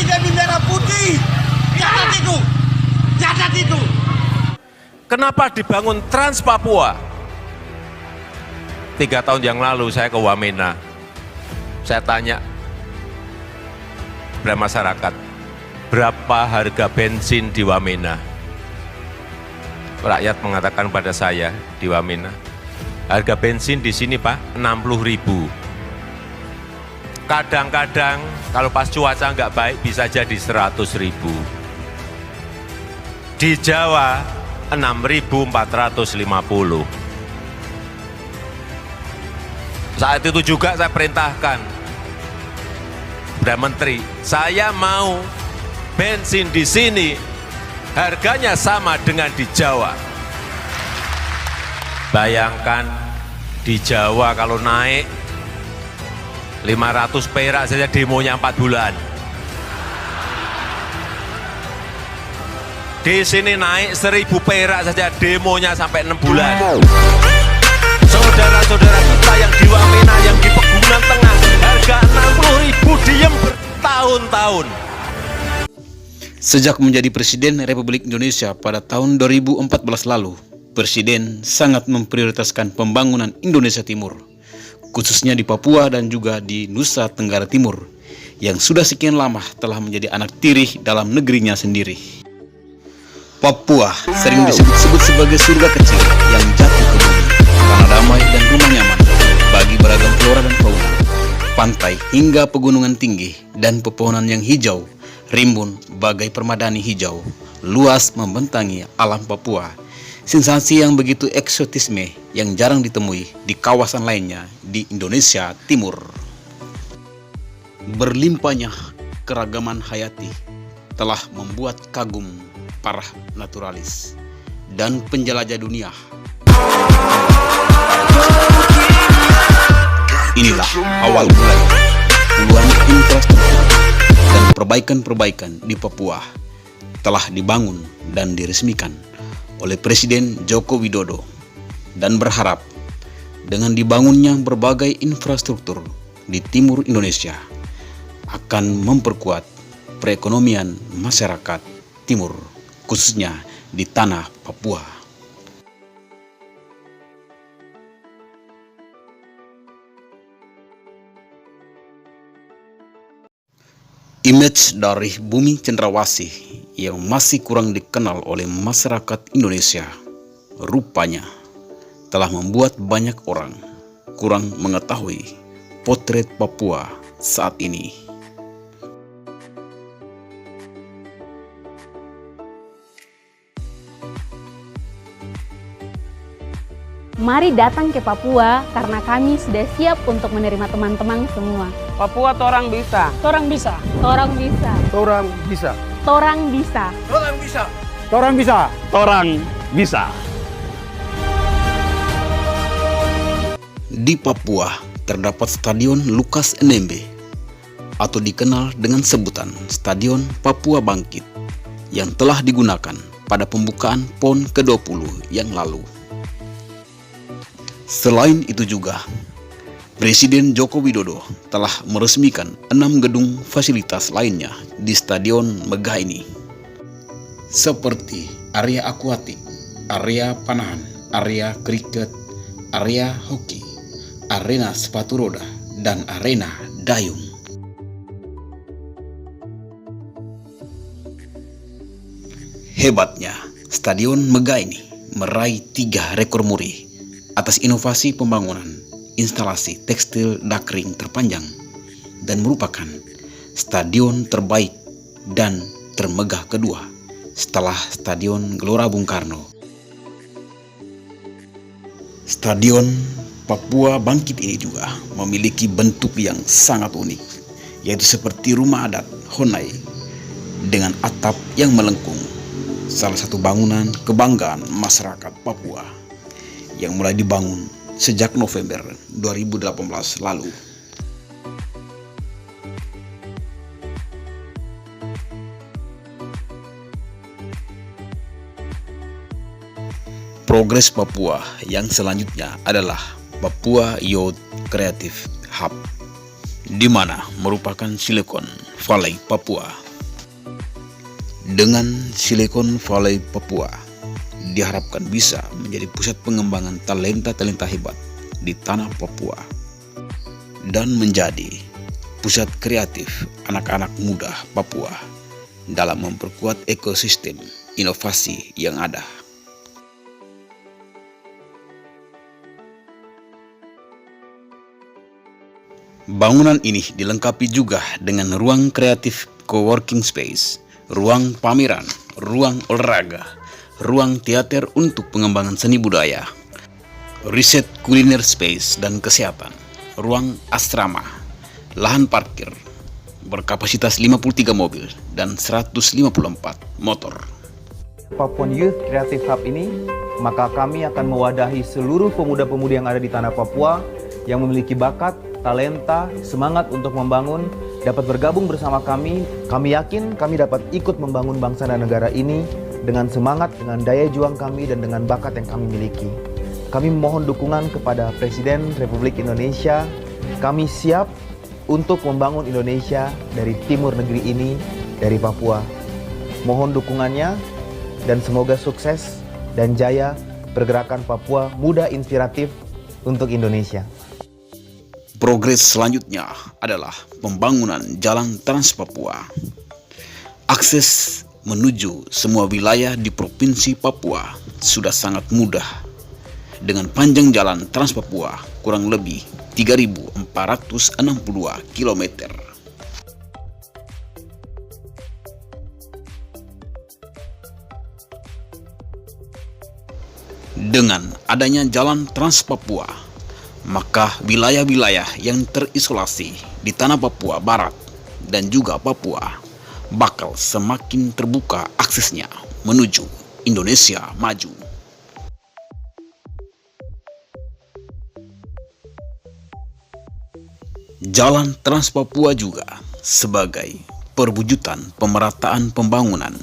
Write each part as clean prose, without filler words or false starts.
demi merah putih. Catat itu. Kenapa dibangun Trans Papua? 3 tahun yang lalu saya ke Wamena. Saya tanya kepada masyarakat, berapa harga bensin di Wamena? Rakyat mengatakan pada saya di Wamena, harga bensin di sini Pak 60.000. Kadang-kadang kalau pas cuaca nggak baik bisa jadi 100.000. Di Jawa 6.450. Saat itu juga saya perintahkan kepada Menteri, saya mau bensin di sini harganya sama dengan di Jawa. Bayangkan di Jawa kalau naik 500 perak saja demonya 4 bulan. Di sini naik 1.000 perak saja demonya sampai 6 bulan. Saudara-saudara kita yang di Wamena, yang di Pegunungan Tengah, harga 60.000 diem bertahun-tahun. Sejak menjadi Presiden Republik Indonesia pada tahun 2014 lalu, Presiden sangat memprioritaskan pembangunan Indonesia Timur, khususnya di Papua dan juga di Nusa Tenggara Timur, yang sudah sekian lama telah menjadi anak tiri dalam negerinya sendiri. Papua sering disebut-sebut sebagai surga kecil yang jatuh ke bumi, tanah damai dan rumah nyaman bagi beragam flora dan fauna, pantai hingga pegunungan tinggi dan pepohonan yang hijau, rimbun bagai permadani hijau, luas membentangi alam Papua. Sensasi yang begitu eksotisme yang jarang ditemui di kawasan lainnya di Indonesia Timur. Berlimpahnya keragaman hayati telah membuat kagum para naturalis dan penjelajah dunia. Inilah awal mulai puluhan infrastruktur dan perbaikan-perbaikan di Papua telah dibangun dan diresmikan oleh Presiden Joko Widodo, dan berharap dengan dibangunnya berbagai infrastruktur di timur Indonesia akan memperkuat perekonomian masyarakat timur, khususnya di tanah Papua. Image dari bumi cendrawasih yang masih kurang dikenal oleh masyarakat Indonesia rupanya telah membuat banyak orang kurang mengetahui potret Papua saat ini. Mari datang ke Papua karena kami sudah siap untuk menerima teman-teman semua. Papua torang bisa. Torang bisa. Torang bisa. Torang bisa. Torang bisa. Orang bisa. Torang bisa. Torang bisa. Di Papua terdapat Stadion Lukas NMB atau dikenal dengan sebutan Stadion Papua Bangkit yang telah digunakan pada pembukaan PON ke-20 yang lalu. Selain itu juga, Presiden Joko Widodo telah meresmikan 6 gedung fasilitas lainnya di Stadion megah ini, seperti area akuatik, area panahan, area kriket, area hoki, arena sepatu roda, dan arena dayung. Hebatnya, Stadion megah ini meraih 3 rekor muri atas inovasi pembangunan instalasi tekstil dakring terpanjang dan merupakan stadion terbaik dan termegah kedua setelah Stadion Gelora Bung Karno. Stadion Papua Bangkit ini juga memiliki bentuk yang sangat unik, yaitu seperti rumah adat Honai dengan atap yang melengkung, salah satu bangunan kebanggaan masyarakat Papua yang mulai dibangun sejak November 2018 lalu. Progres Papua yang selanjutnya adalah Papua Youth Creative Hub, di mana merupakan Silicon Valley Papua Dengan Silicon Valley Papua diharapkan bisa menjadi pusat pengembangan talenta-talenta hebat di tanah Papua dan menjadi pusat kreatif anak-anak muda Papua dalam memperkuat ekosistem inovasi yang ada. Bangunan ini dilengkapi juga dengan ruang kreatif coworking space, ruang pameran, ruang olahraga, ruang teater untuk pengembangan seni budaya, riset kuliner space dan kesehatan, ruang asrama, lahan parkir berkapasitas 53 mobil dan 154 motor. Papuan Youth Creative Hub ini, maka kami akan mewadahi seluruh pemuda-pemudi yang ada di tanah Papua yang memiliki bakat, talenta, semangat untuk membangun, dapat bergabung bersama kami. Kami yakin kami dapat ikut membangun bangsa dan negara ini dengan semangat, dengan daya juang kami, dan dengan bakat yang kami miliki. Kami memohon dukungan kepada Presiden Republik Indonesia. Kami siap untuk membangun Indonesia dari timur negeri ini, dari Papua. Mohon dukungannya dan semoga sukses dan jaya pergerakan Papua Muda Inspiratif untuk Indonesia. Progres selanjutnya adalah pembangunan Jalan Trans Papua. Akses menuju semua wilayah di Provinsi Papua sudah sangat mudah. Dengan panjang jalan Trans Papua kurang lebih 3.462 km. Dengan adanya Jalan Trans Papua, maka wilayah-wilayah yang terisolasi di tanah Papua Barat dan juga Papua bakal semakin terbuka aksesnya menuju Indonesia maju. Jalan Trans Papua juga sebagai perwujudan pemerataan pembangunan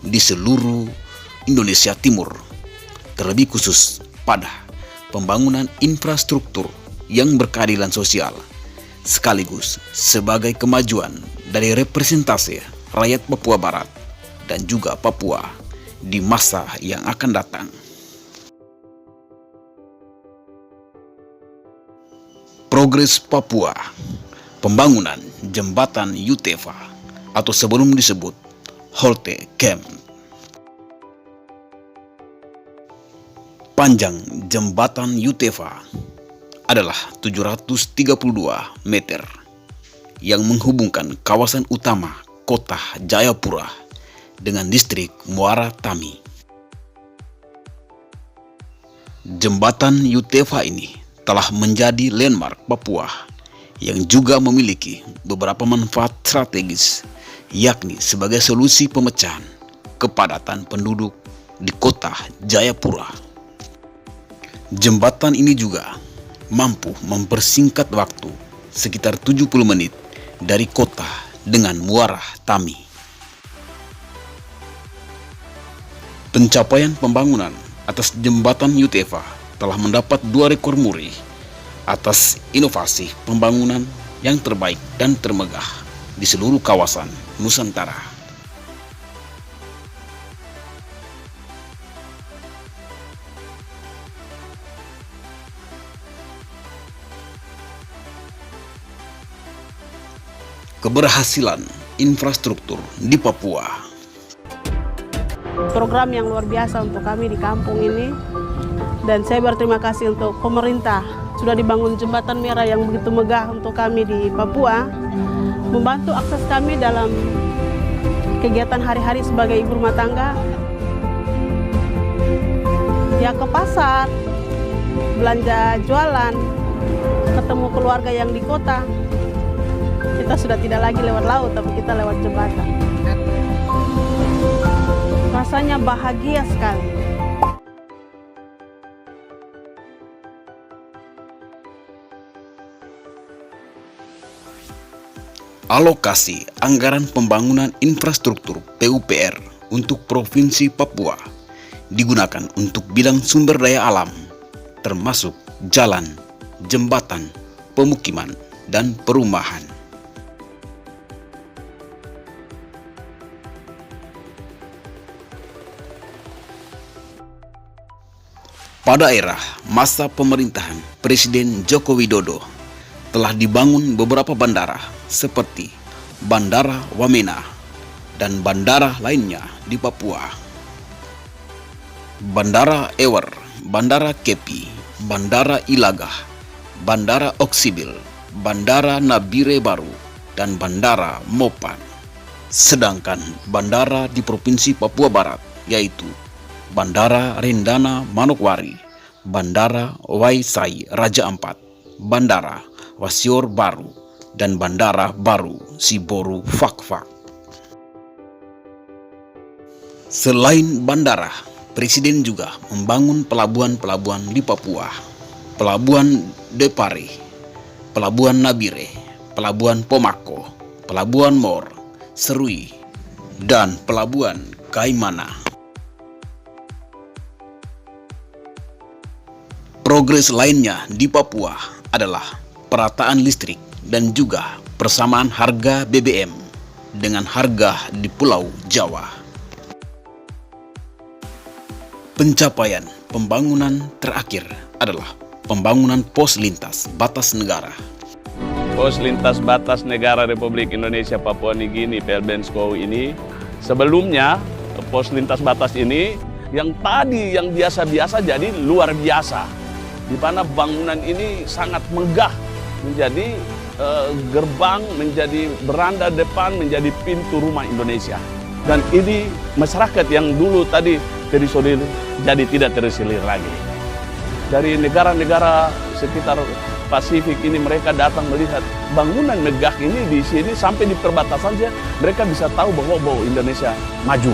di seluruh Indonesia Timur, terlebih khusus pada pembangunan infrastruktur yang berkeadilan sosial, sekaligus sebagai kemajuan dari representasi rakyat Papua Barat dan juga Papua di masa yang akan datang. Progres Papua, pembangunan jembatan Yutefa atau sebelum disebut Holte Camp. Panjang jembatan Yutefa adalah 732 meter yang menghubungkan kawasan utama kota Jayapura dengan distrik Muara Tami. Jembatan Yutefa ini telah menjadi landmark Papua yang juga memiliki beberapa manfaat strategis, yakni sebagai solusi pemecahan kepadatan penduduk di kota Jayapura. Jembatan ini juga mampu mempersingkat waktu sekitar 70 menit dari kota dengan Muara Tami. Pencapaian pembangunan atas jembatan Yutefa telah mendapat 2 rekor muri atas inovasi pembangunan yang terbaik dan termegah di seluruh kawasan Nusantara. Keberhasilan infrastruktur di Papua. Program yang luar biasa untuk kami di kampung ini, dan saya berterima kasih untuk pemerintah sudah dibangun jembatan merah yang begitu megah untuk kami di Papua, membantu akses kami dalam kegiatan hari-hari sebagai ibu rumah tangga, ya ke pasar, belanja jualan, ketemu keluarga yang di kota. Kita sudah tidak lagi lewat laut, tapi kita lewat jembatan. Rasanya bahagia sekali. Alokasi anggaran pembangunan infrastruktur PUPR untuk Provinsi Papua digunakan untuk bidang sumber daya alam, termasuk jalan, jembatan, pemukiman, dan perumahan. Pada era masa pemerintahan Presiden Joko Widodo, telah dibangun beberapa bandara seperti Bandara Wamena dan bandara lainnya di Papua. Bandara Ewer, Bandara Kepi, Bandara Ilagah, Bandara Oksibil, Bandara Nabire Baru, dan Bandara Mopan. Sedangkan bandara di Provinsi Papua Barat yaitu Bandara Rendana Manokwari, Bandara Waisai Raja Ampat, Bandara Wasior Baru, dan Bandara Baru Siboru Fakfak. Selain bandara, Presiden juga membangun pelabuhan-pelabuhan di Papua, Pelabuhan Depare, Pelabuhan Nabire, Pelabuhan Pomako, Pelabuhan Mor, Serui, dan Pelabuhan Kaimana. Progres lainnya di Papua adalah perataan listrik dan juga persamaan harga BBM dengan harga di Pulau Jawa. Pencapaian pembangunan terakhir adalah pembangunan pos lintas batas negara. Pos lintas batas negara Republik Indonesia Papua Nugini PLBNSCO ini, sebelumnya pos lintas batas ini yang tadi yang biasa-biasa jadi luar biasa, di mana bangunan ini sangat megah, menjadi gerbang, menjadi beranda depan, menjadi pintu rumah Indonesia. Dan ini masyarakat yang dulu tadi terisolir jadi tidak terisolir lagi. Dari negara-negara sekitar Pasifik ini mereka datang melihat bangunan megah ini di sini, sampai di perbatasan saja mereka bisa tahu bahwa Indonesia maju.